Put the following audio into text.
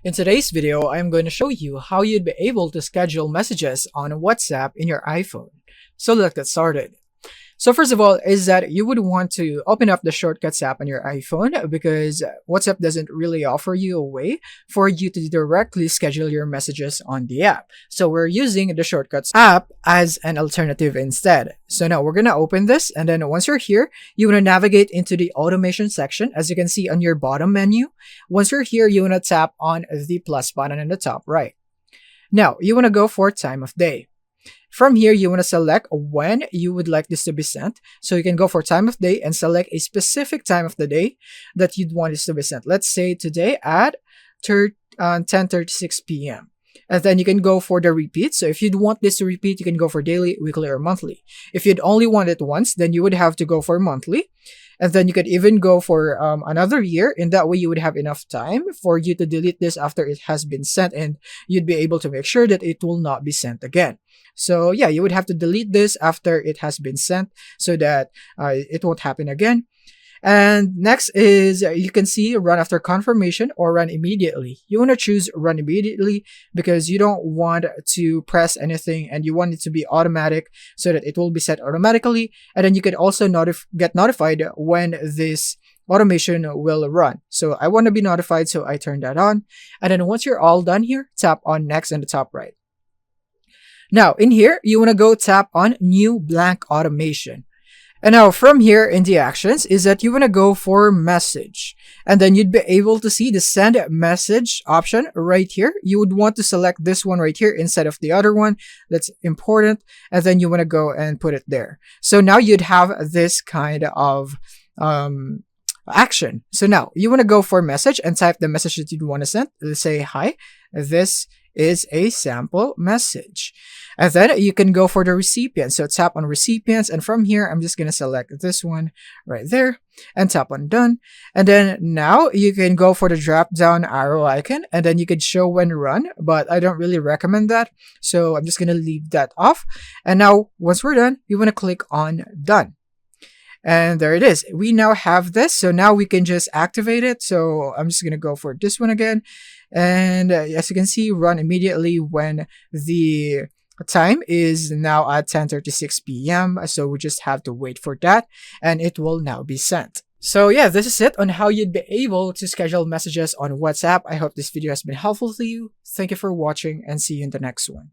In today's video, I'm going to show you how you'd be able to schedule messages on WhatsApp in your iPhone. So let's get started. So first of all is that you would want to open up the Shortcuts app on your iPhone because WhatsApp doesn't really offer you a way for you to directly schedule your messages on the app. So we're using the Shortcuts app as an alternative instead. So now we're going to open this, and then once you're here, you want to navigate into the automation section as you can see on your bottom menu. Once you're here, you want to tap on the plus button in the top right. Now you want to go for time of day. From here, you want to select when you would like this to be sent. So you can go for time of day and select a specific time of the day that you'd want this to be sent. Let's say today at 10:36 p.m. And then you can go for the repeat. So if you'd want this to repeat, you can go for daily, weekly, or monthly. If you'd only want it once, then you would have to go for monthly. And then you could even go for another year. In that way, you would have enough time for you to delete this after it has been sent, and you'd be able to make sure that it will not be sent again. So yeah, you would have to delete this after it has been sent so that it won't happen again. And next is you can see run after confirmation or run immediately. You want to choose run immediately because you don't want to press anything and you want it to be automatic so that it will be set automatically. And then you can also get notified when this automation will run. So I want to be notified, so I turn that on. And then once you're all done here, tap on next in the top right. Now in here, you want to go tap on new blank automation. And now from here in the actions is that you want to go for message, and then you'd be able to see the send message option right here. You would want to select this one right here instead of the other one. That's important. And then you want to go and put it there. So now you'd have this kind of action. So now you want to go for message and type the message that you'd want to send. Let's say, hi, this is a sample message. And then you can go for the recipient. So tap on recipients, and from here I'm just going to select this one right there and tap on done. And then now you can go for the drop down arrow icon, and then you could show when run, but I don't really recommend that, so I'm just going to leave that off. And now once we're done, you want to click on done. And there it is. We now have this. So now we can just activate it. So I'm just going to go for this one again. And as you can see, run immediately when the time is now at 10:36 p.m. So we just have to wait for that, and it will now be sent. So yeah, this is it on how you'd be able to schedule messages on WhatsApp. I hope this video has been helpful to you. Thank you for watching, and see you in the next one.